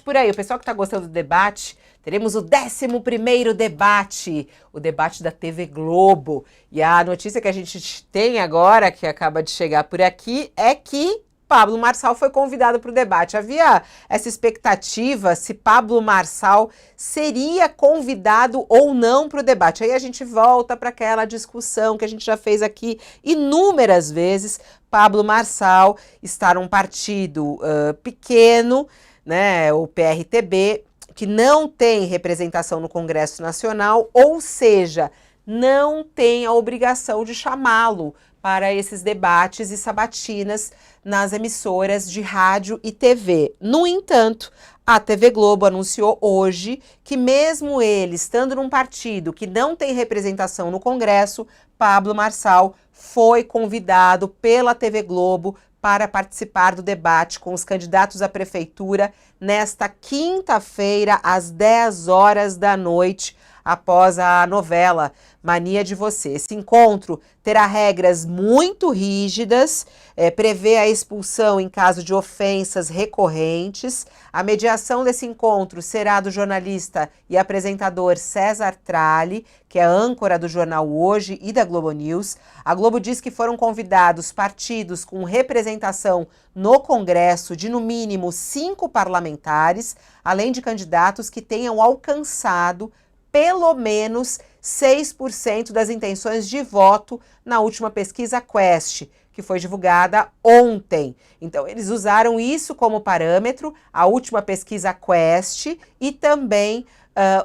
debate por aí. O pessoal que está gostando do debate, teremos o 11º debate, o debate da TV Globo. E a notícia que a gente tem agora, que acaba de chegar por aqui, é que Pablo Marçal foi convidado para o debate. Havia essa expectativa se Pablo Marçal seria convidado ou não para o debate. Aí a gente volta para aquela discussão que a gente já fez aqui inúmeras vezes. Pablo Marçal está num partido pequeno, né, o PRTB, que não tem representação no Congresso Nacional, ou seja, não tem a obrigação de chamá-lo para esses debates e sabatinas nas emissoras de rádio e TV. No entanto, a TV Globo anunciou hoje que mesmo ele estando num partido que não tem representação no Congresso, Pablo Marçal foi convidado pela TV Globo para participar do debate com os candidatos à prefeitura nesta quinta-feira, às 10 horas da noite, após a novela Mania de Você. Esse encontro terá regras muito rígidas, prevê a expulsão em caso de ofensas recorrentes. A mediação desse encontro será do jornalista e apresentador César Tralli, que é âncora do jornal Hoje e da Globo News. A Globo diz que foram convidados partidos com representação no Congresso de, no mínimo, 5 parlamentares, além de candidatos que tenham alcançado pelo menos 6% das intenções de voto na última pesquisa Quest, que foi divulgada ontem. Então, eles usaram isso como parâmetro, a última pesquisa Quest, e também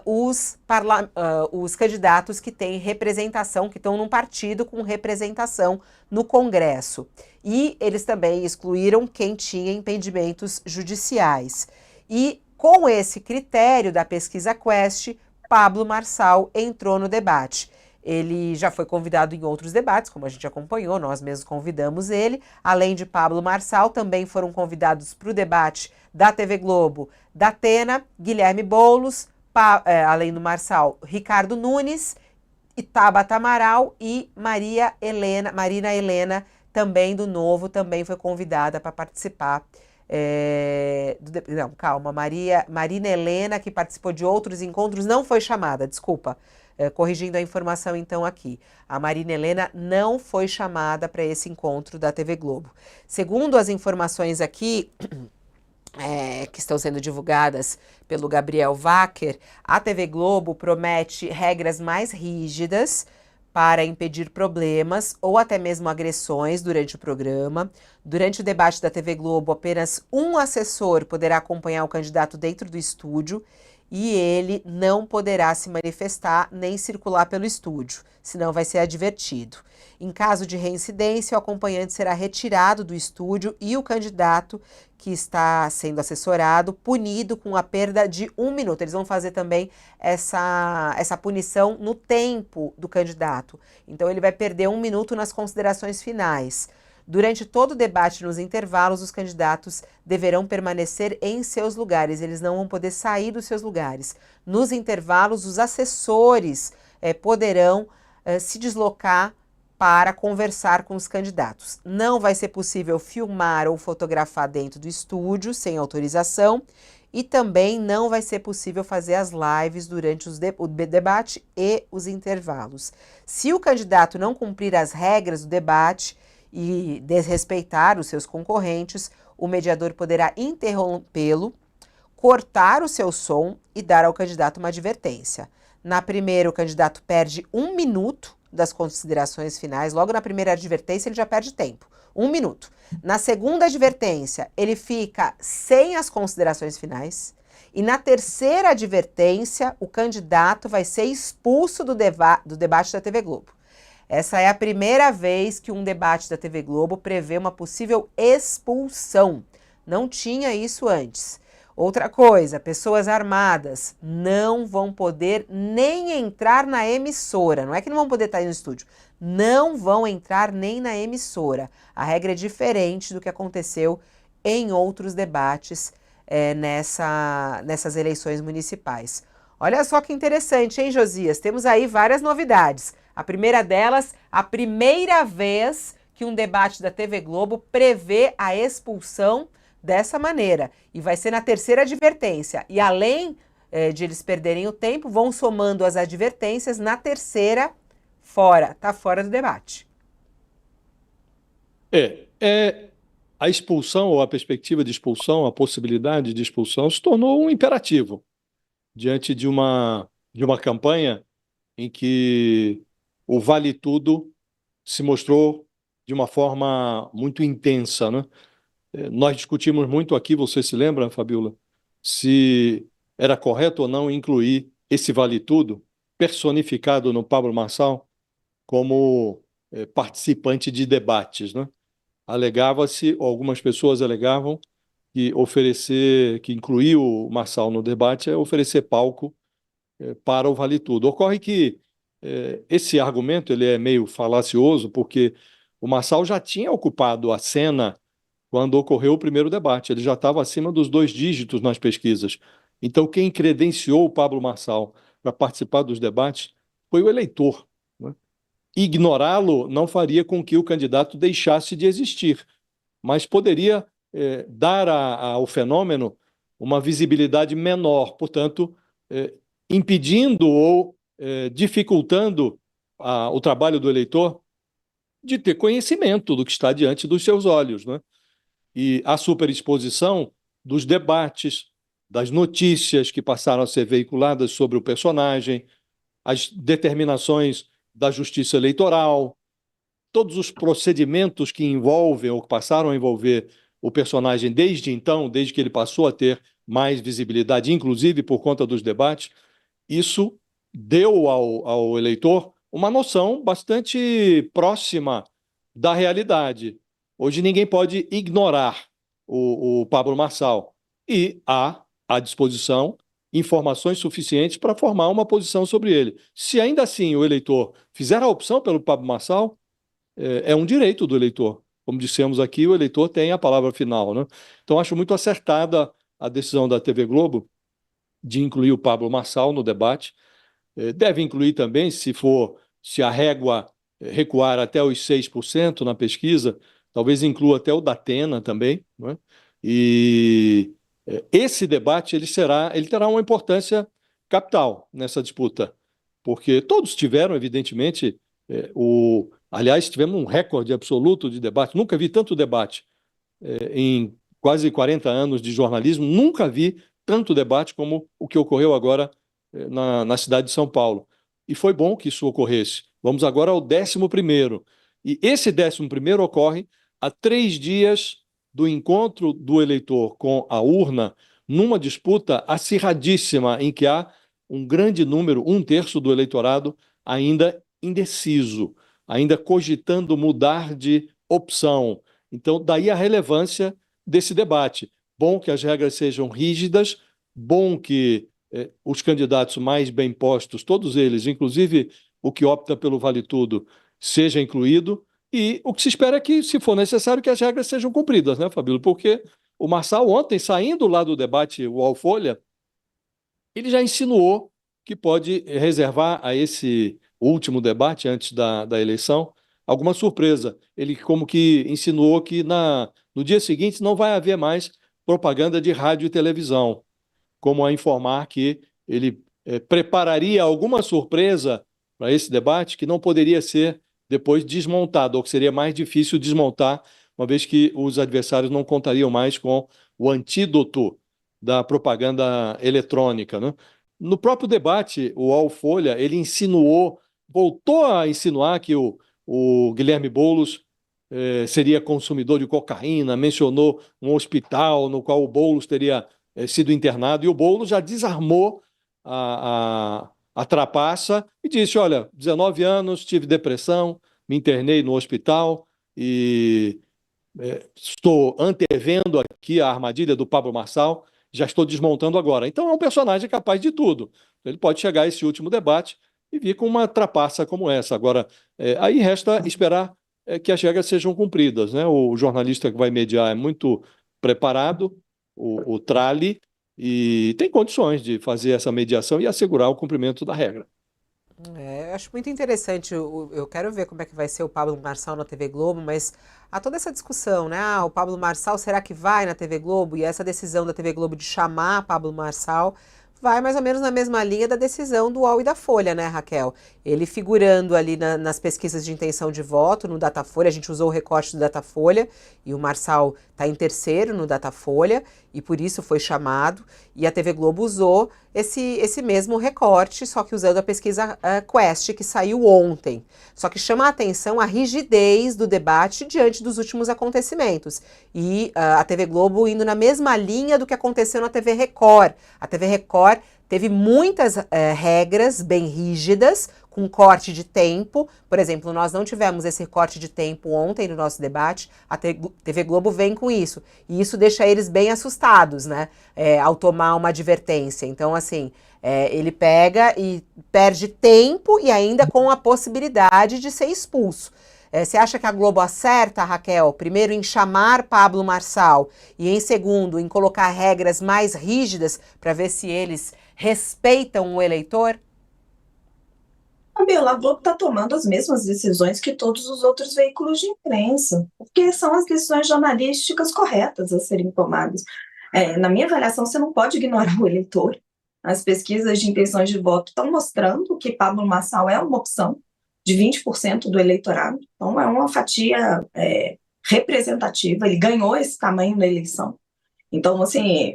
os candidatos que têm representação, que estão num partido com representação no Congresso. E eles também excluíram quem tinha impedimentos judiciais. E com esse critério da pesquisa Quest, Pablo Marçal entrou no debate. Ele já foi convidado em outros debates, como a gente acompanhou, nós mesmos convidamos ele. Além de Pablo Marçal, também foram convidados para o debate da TV Globo, da Atena, Guilherme Boulos, além do Marçal, Ricardo Nunes, Tabata Amaral e Marina Helena, também do Novo, também foi convidada para participar. Marina Helena, que participou de outros encontros, não foi chamada, desculpa, corrigindo a informação então aqui. A Marina Helena não foi chamada para esse encontro da TV Globo. Segundo as informações aqui, que estão sendo divulgadas pelo Gabriel Wacker, a TV Globo promete regras mais rígidas para impedir problemas ou até mesmo agressões durante o programa. Durante o debate da TV Globo, apenas um assessor poderá acompanhar o candidato dentro do estúdio e ele não poderá se manifestar nem circular pelo estúdio, senão vai ser advertido. Em caso de reincidência, o acompanhante será retirado do estúdio e o candidato que está sendo assessorado punido com a perda de 1 minuto. Eles vão fazer também essa punição no tempo do candidato. Então, ele vai perder 1 minuto nas considerações finais. Durante todo o debate, nos intervalos, os candidatos deverão permanecer em seus lugares. Eles não vão poder sair dos seus lugares. Nos intervalos, os assessores poderão se deslocar para conversar com os candidatos. Não vai ser possível filmar ou fotografar dentro do estúdio sem autorização e também não vai ser possível fazer as lives durante o debate e os intervalos. Se o candidato não cumprir as regras do debate e desrespeitar os seus concorrentes, o mediador poderá interrompê-lo, cortar o seu som e dar ao candidato uma advertência. Na primeira, o candidato perde 1 minuto das considerações finais. Logo na primeira advertência, ele já perde tempo. 1 minuto. Na segunda advertência, ele fica sem as considerações finais. E na terceira advertência, o candidato vai ser expulso do debate da TV Globo. Essa é a primeira vez que um debate da TV Globo prevê uma possível expulsão. Não tinha isso antes. Outra coisa, pessoas armadas não vão poder nem entrar na emissora. Não é que não vão poder estar aí no estúdio. Não vão entrar nem na emissora. A regra é diferente do que aconteceu em outros debates nessas eleições municipais. Olha só que interessante, hein, Josias? Temos aí várias novidades. A primeira delas, a primeira vez que um debate da TV Globo prevê a expulsão dessa maneira. E vai ser na terceira advertência. E além de eles perderem o tempo, vão somando as advertências na terceira, tá fora do debate. A expulsão ou a perspectiva de expulsão, a possibilidade de expulsão se tornou um imperativo diante de uma campanha em que o vale tudo se mostrou de uma forma muito intensa, né? Nós discutimos muito aqui, você se lembra, Fabiola, se era correto ou não incluir esse vale tudo personificado no Pablo Marçal como participante de debates, né? Alegava-se, ou algumas pessoas alegavam, que incluir o Marçal no debate é oferecer palco para o Vale Tudo. Ocorre que esse argumento ele é meio falacioso, porque o Marçal já tinha ocupado a cena quando ocorreu o primeiro debate. Ele já estava acima dos 2 dígitos nas pesquisas. Então, quem credenciou o Pablo Marçal para participar dos debates foi o eleitor, né? Ignorá-lo não faria com que o candidato deixasse de existir, mas poderia dar ao fenômeno uma visibilidade menor, portanto, impedindo ou dificultando o trabalho do eleitor de ter conhecimento do que está diante dos seus olhos, né? E a superexposição dos debates, das notícias que passaram a ser veiculadas sobre o personagem, as determinações da Justiça Eleitoral, todos os procedimentos que envolvem ou que passaram a envolver o personagem desde então, desde que ele passou a ter mais visibilidade, inclusive por conta dos debates, isso deu ao eleitor uma noção bastante próxima da realidade. Hoje ninguém pode ignorar o Pablo Marçal e há à disposição informações suficientes para formar uma posição sobre ele. Se ainda assim o eleitor fizer a opção pelo Pablo Marçal, é um direito do eleitor. Como dissemos aqui, o eleitor tem a palavra final, né? Então, acho muito acertada a decisão da TV Globo de incluir o Pablo Marçal no debate. Deve incluir também, se a régua recuar até os 6% na pesquisa, talvez inclua até o Datena também, né? E esse debate ele terá uma importância capital nessa disputa, porque todos tiveram, evidentemente, aliás, tivemos um recorde absoluto de debate. Nunca vi tanto debate em quase 40 anos de jornalismo, nunca vi tanto debate como o que ocorreu agora na cidade de São Paulo. E foi bom que isso ocorresse. Vamos agora ao 11º. E esse 11º ocorre a 3 dias do encontro do eleitor com a urna, numa disputa acirradíssima, em que há um grande número, 1/3 do eleitorado, ainda indeciso, ainda cogitando mudar de opção. Então, daí a relevância desse debate. Bom que as regras sejam rígidas, bom que os candidatos mais bem postos, todos eles, inclusive o que opta pelo Vale Tudo, seja incluído, e o que se espera é que, se for necessário, que as regras sejam cumpridas, né, Fabíola? Porque o Marçal, ontem, saindo lá do debate UOL Folha, ele já insinuou que pode reservar a esse último debate, antes da eleição, alguma surpresa. Ele como que insinuou que no dia seguinte não vai haver mais propaganda de rádio e televisão, como a informar que ele prepararia alguma surpresa para esse debate que não poderia ser depois desmontado, ou que seria mais difícil desmontar, uma vez que os adversários não contariam mais com o antídoto da propaganda eletrônica, né? No próprio debate, o UOL Folha, ele voltou a insinuar que o Guilherme Boulos seria consumidor de cocaína, mencionou um hospital no qual o Boulos teria sido internado, e o Boulos já desarmou a trapaça e disse: olha, 19 anos, tive depressão, me internei no hospital e estou antevendo aqui a armadilha do Pablo Marçal, já estou desmontando agora. Então é um personagem capaz de tudo. Ele pode chegar a esse último debate e vir com uma trapaça como essa. Agora, aí resta esperar que as regras sejam cumpridas, né? O jornalista que vai mediar é muito preparado, o Trali, e tem condições de fazer essa mediação e assegurar o cumprimento da regra. Eu acho muito interessante, eu quero ver como é que vai ser o Pablo Marçal na TV Globo, mas há toda essa discussão, né? O Pablo Marçal, será que vai na TV Globo? E essa decisão da TV Globo de chamar Pablo Marçal vai mais ou menos na mesma linha da decisão do UOL e da Folha, né, Raquel? Ele figurando ali nas pesquisas de intenção de voto, no Datafolha, a gente usou o recorte do Datafolha, e o Marçal está em terceiro no Datafolha, e por isso foi chamado, e a TV Globo usou esse mesmo recorte, só que usando a pesquisa Quest, que saiu ontem. Só que chama a atenção a rigidez do debate diante dos últimos acontecimentos. E a TV Globo indo na mesma linha do que aconteceu na TV Record. A TV Record teve muitas regras bem rígidas, com corte de tempo. Por exemplo, nós não tivemos esse corte de tempo ontem no nosso debate, a TV Globo vem com isso. E isso deixa eles bem assustados, né? Ao tomar uma advertência. Então, assim, ele pega e perde tempo e ainda com a possibilidade de ser expulso. Você acha que a Globo acerta, Raquel, primeiro em chamar Pablo Marçal e em segundo em colocar regras mais rígidas para ver se eles respeitam o eleitor? Fabiola, a Globo está tomando as mesmas decisões que todos os outros veículos de imprensa, porque são as decisões jornalísticas corretas a serem tomadas. Na minha avaliação, você não pode ignorar o eleitor. As pesquisas de intenções de voto estão mostrando que Pablo Marçal é uma opção de 20% do eleitorado, então é uma fatia representativa, ele ganhou esse tamanho na eleição. Então, assim,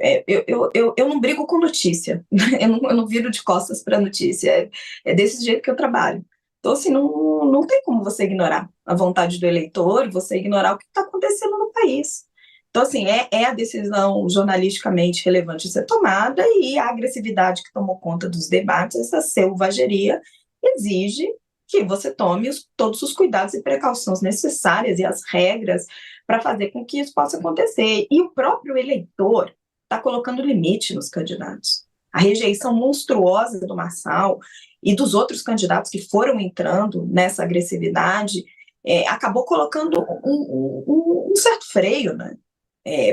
eu não brigo com notícia, eu não viro de costas para notícia, é desse jeito que eu trabalho. Então, assim, não tem como você ignorar a vontade do eleitor, você ignorar o que está acontecendo no país. Então, assim, é a decisão jornalisticamente relevante a ser tomada e a agressividade que tomou conta dos debates, essa selvageria, exige que você tome todos os cuidados e precauções necessárias e as regras para fazer com que isso possa acontecer. E o próprio eleitor está colocando limite nos candidatos. A rejeição monstruosa do Marçal e dos outros candidatos que foram entrando nessa agressividade acabou colocando um certo freio, né?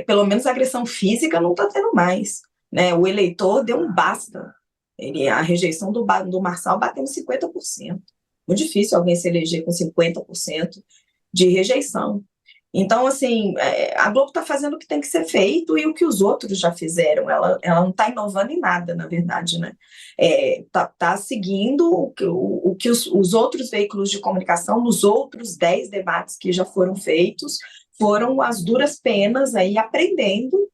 Pelo menos a agressão física não está tendo mais, né? O eleitor deu um basta. A rejeição do Marçal bateu em 50%. Muito difícil alguém se eleger com 50% de rejeição. Então, assim, a Globo está fazendo o que tem que ser feito e o que os outros já fizeram. Ela não está inovando em nada, na verdade, né? Tá seguindo o que os outros veículos de comunicação, nos outros 10 debates que já foram feitos, foram as duras penas aí aprendendo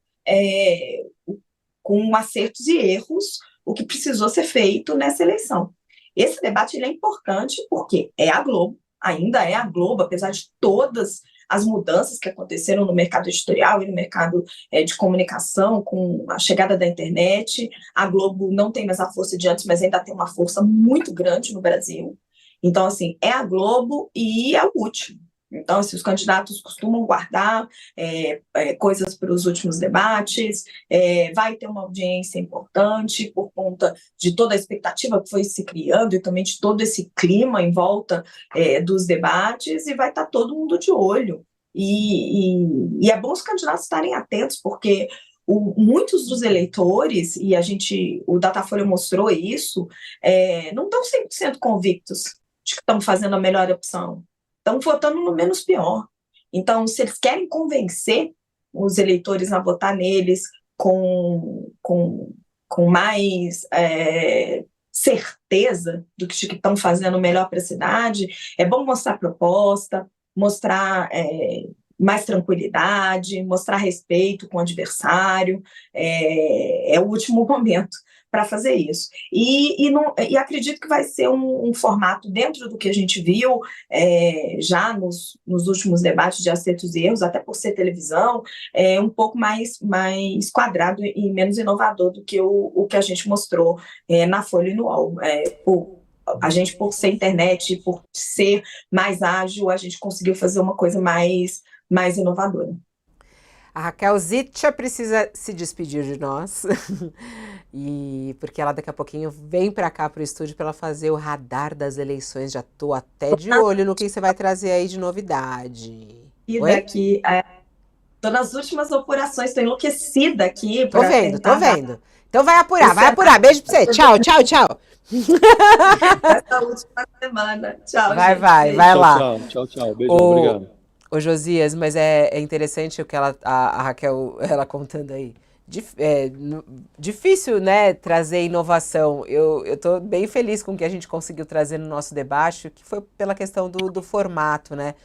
com acertos e erros o que precisou ser feito nessa eleição. Esse debate ele é importante porque é a Globo, ainda é a Globo, apesar de todas as mudanças que aconteceram no mercado editorial e no mercado de comunicação, com a chegada da internet. A Globo não tem mais a força de antes, mas ainda tem uma força muito grande no Brasil. Então, assim, é a Globo e é o último. Então, assim, os candidatos costumam guardar coisas para os últimos debates, vai ter uma audiência importante por conta de toda a expectativa que foi se criando e também de todo esse clima em volta dos debates, e vai estar todo mundo de olho. E é bom os candidatos estarem atentos, porque muitos dos eleitores, e o Datafolha mostrou isso, não estão 100% convictos de que estão fazendo a melhor opção. Estão votando no menos pior. Então, se eles querem convencer os eleitores a votar neles com mais certeza do que estão fazendo melhor para a cidade, é bom mostrar proposta, mostrar mais tranquilidade, mostrar respeito com o adversário. É o último momento para fazer isso. E acredito que vai ser um formato dentro do que a gente viu já nos últimos debates de acertos e erros, até por ser televisão, um pouco mais quadrado e menos inovador do que o que a gente mostrou na Folha e no UOL. A gente, por ser internet, por ser mais ágil, a gente conseguiu fazer uma coisa mais inovadora. A Raquel Zitcha precisa se despedir de nós, porque ela daqui a pouquinho vem para cá para o estúdio para ela fazer o radar das eleições. Já estou até de olho no que você vai trazer aí de novidade. E daqui, estou nas últimas apurações, estou enlouquecida aqui. Tô vendo. Então vai apurar. Beijo pra você. Tchau. Essa última semana. Tchau, Vai, gente. vai Beijo. lá. Tchau. Beijão, Ô, obrigado. ô Josias, mas é interessante o que a Raquel ela contando aí. Difícil, né, trazer inovação. Eu tô bem feliz com o que a gente conseguiu trazer no nosso debate, que foi pela questão do formato, né?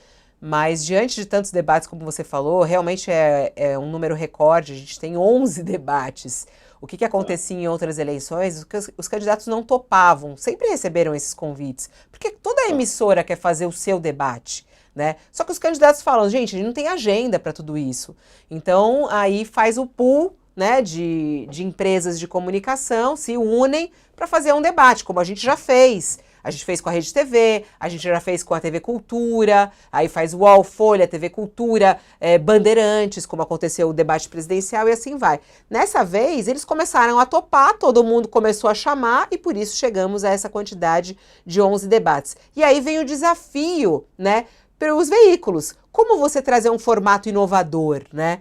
Mas diante de tantos debates, como você falou, realmente é um número recorde. A gente tem 11 debates. O que acontecia em outras eleições? Os candidatos não topavam, sempre receberam esses convites, porque toda emissora quer fazer o seu debate, né? Só que os candidatos falam, gente, a gente não tem agenda para tudo isso. Então, aí faz o pool, né, de empresas de comunicação, se unem para fazer um debate, como a gente já fez. A gente fez com a Rede TV, a gente já fez com a TV Cultura, aí faz o UOL, Folha, TV Cultura, Bandeirantes, como aconteceu o debate presidencial e assim vai. Nessa vez, eles começaram a topar, todo mundo começou a chamar e por isso chegamos a essa quantidade de 11 debates. E aí vem o desafio, né, para os veículos. Como você trazer um formato inovador, né,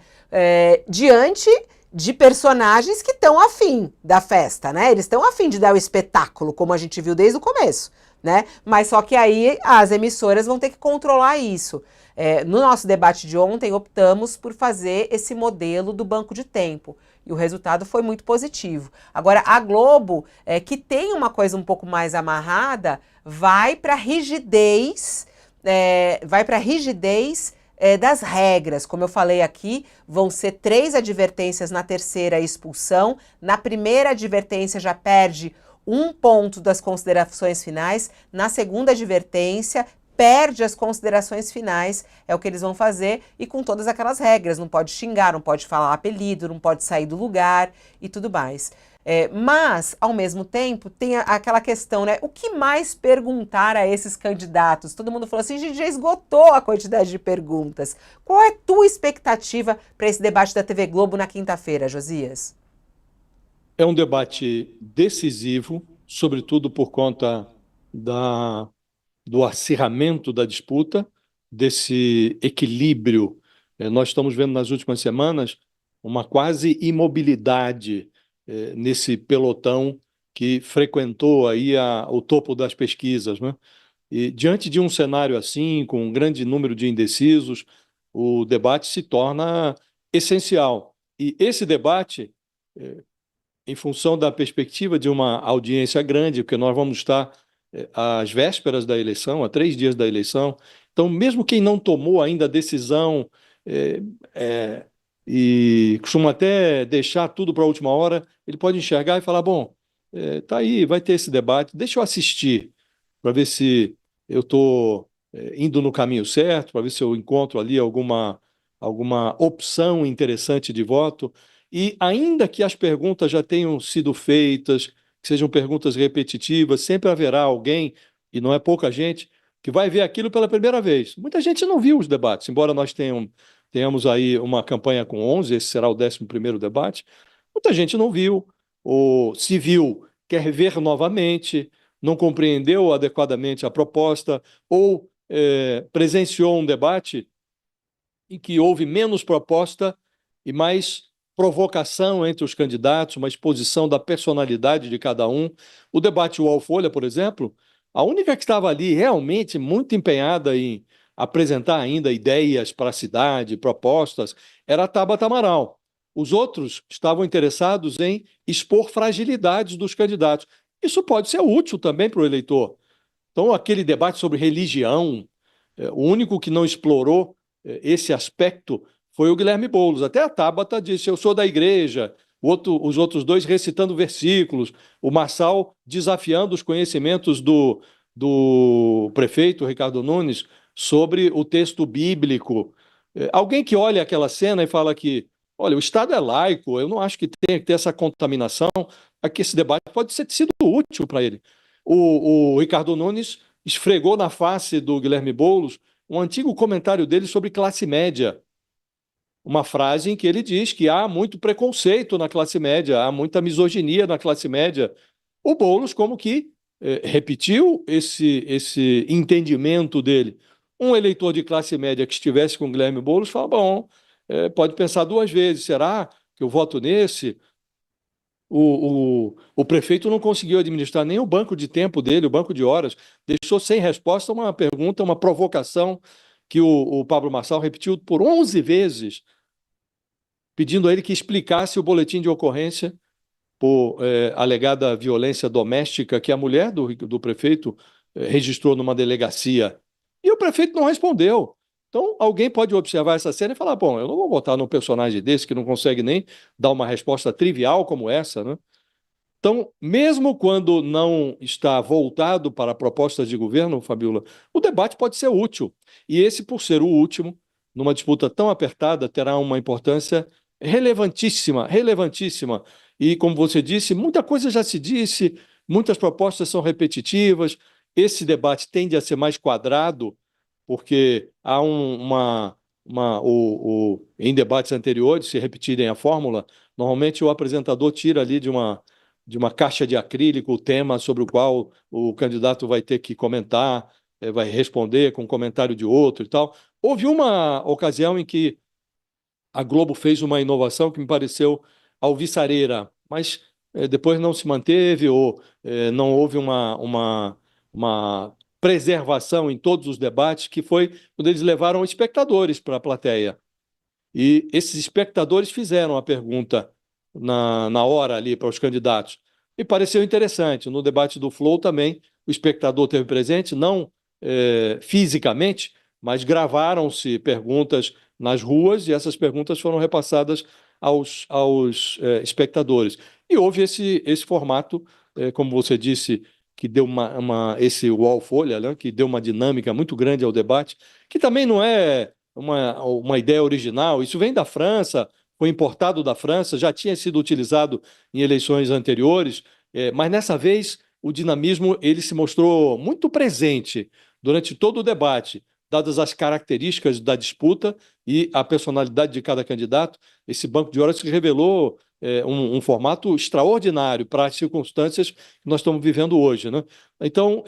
diante de personagens que estão afim da festa, né? Eles estão afim de dar o espetáculo, como a gente viu desde o começo, né? Mas só que aí as emissoras vão ter que controlar isso. No nosso debate de ontem, optamos por fazer esse modelo do banco de tempo. E o resultado foi muito positivo. Agora, a Globo, que tem uma coisa um pouco mais amarrada, vai para rigidez das regras. Como eu falei aqui, vão ser 3 advertências na terceira expulsão. Na primeira advertência já perde 1 ponto das considerações finais. Na segunda advertência, perde as considerações finais. É o que eles vão fazer e com todas aquelas regras. Não pode xingar, não pode falar apelido, não pode sair do lugar e tudo mais. Mas, ao mesmo tempo, tem aquela questão, né? O que mais perguntar a esses candidatos? Todo mundo falou assim, a gente já esgotou a quantidade de perguntas. Qual é a tua expectativa para esse debate da TV Globo na quinta-feira, Josias? É um debate decisivo, sobretudo por conta do acirramento da disputa, desse equilíbrio. Nós estamos vendo nas últimas semanas uma quase imobilidade nesse pelotão que frequentou aí o topo das pesquisas, né? E diante de um cenário assim, com um grande número de indecisos, o debate se torna essencial. E esse debate, em função da perspectiva de uma audiência grande, porque nós vamos estar às vésperas da eleição, a 3 dias da eleição, então mesmo quem não tomou ainda a decisão e costuma até deixar tudo para a última hora, ele pode enxergar e falar, bom, tá aí, vai ter esse debate, deixa eu assistir para ver se eu estou indo no caminho certo, para ver se eu encontro ali alguma opção interessante de voto. E ainda que as perguntas já tenham sido feitas, que sejam perguntas repetitivas, sempre haverá alguém, e não é pouca gente, que vai ver aquilo pela primeira vez. Muita gente não viu os debates, embora nós tenhamos aí uma campanha com 11, esse será o 11º debate. Muita gente não viu, ou se viu, quer ver novamente, não compreendeu adequadamente a proposta, ou presenciou um debate em que houve menos proposta e mais provocação entre os candidatos, uma exposição da personalidade de cada um. O debate UOL Folha, por exemplo, a única que estava ali realmente muito empenhada em apresentar ainda ideias para a cidade, propostas, era a Tabata Amaral. Os outros estavam interessados em expor fragilidades dos candidatos. Isso pode ser útil também para o eleitor. Então, aquele debate sobre religião, o único que não explorou esse aspecto foi o Guilherme Boulos. Até a Tabata disse, eu sou da igreja, os outros 2 recitando versículos, o Marçal desafiando os conhecimentos do prefeito Ricardo Nunes sobre o texto bíblico. Alguém que olha aquela cena e fala que, olha, o Estado é laico, eu não acho que tenha que ter essa contaminação, aqui esse debate pode ter sido útil para ele. O Ricardo Nunes esfregou na face do Guilherme Boulos um antigo comentário dele sobre classe média. Uma frase em que ele diz que há muito preconceito na classe média, há muita misoginia na classe média. O Boulos, como que repetiu esse entendimento dele. Um eleitor de classe média que estivesse com o Guilherme Boulos fala, bom, pode pensar 2 vezes, será que eu voto nesse? o prefeito não conseguiu administrar nem o banco de tempo dele, o banco de horas, deixou sem resposta uma pergunta, uma provocação que o Pablo Marçal repetiu por 11 vezes, pedindo a ele que explicasse o boletim de ocorrência por alegada violência doméstica que a mulher do prefeito registrou numa delegacia. E o prefeito não respondeu. Então, alguém pode observar essa cena e falar: bom, eu não vou votar num personagem desse que não consegue nem dar uma resposta trivial como essa, né? Então, mesmo quando não está voltado para propostas de governo, Fabiola, o debate pode ser útil. E esse, por ser o último, numa disputa tão apertada, terá uma importância relevantíssima, relevantíssima. E, como você disse, muita coisa já se disse, muitas propostas são repetitivas, esse debate tende a ser mais quadrado, porque há em debates anteriores, se repetirem a fórmula, normalmente o apresentador tira ali de uma caixa de acrílico o tema sobre o qual o candidato vai ter que comentar, vai responder com um comentário de outro e tal. Houve uma ocasião em que a Globo fez uma inovação que me pareceu alvissareira, mas depois não se manteve ou não houve uma preservação em todos os debates, que foi quando eles levaram espectadores para a plateia. E esses espectadores fizeram a pergunta na hora ali para os candidatos. E pareceu interessante. No debate do Flow também, o espectador esteve presente, não fisicamente, mas gravaram-se perguntas nas ruas e essas perguntas foram repassadas aos espectadores. E houve esse formato, como você disse, que deu esse UOL Folha, né, que deu uma dinâmica muito grande ao debate, que também não é uma ideia original. Isso vem da França, foi importado da França, já tinha sido utilizado em eleições anteriores, mas nessa vez o dinamismo ele se mostrou muito presente durante todo o debate, dadas as características da disputa e a personalidade de cada candidato. Esse banco de horas se revelou um formato extraordinário para as circunstâncias que nós estamos vivendo hoje, né? Então,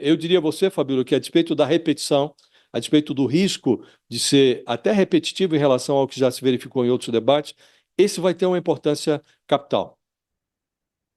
eu diria a você, Fabíola, que a despeito da repetição, a despeito do risco de ser até repetitivo em relação ao que já se verificou em outros debates, esse vai ter uma importância capital.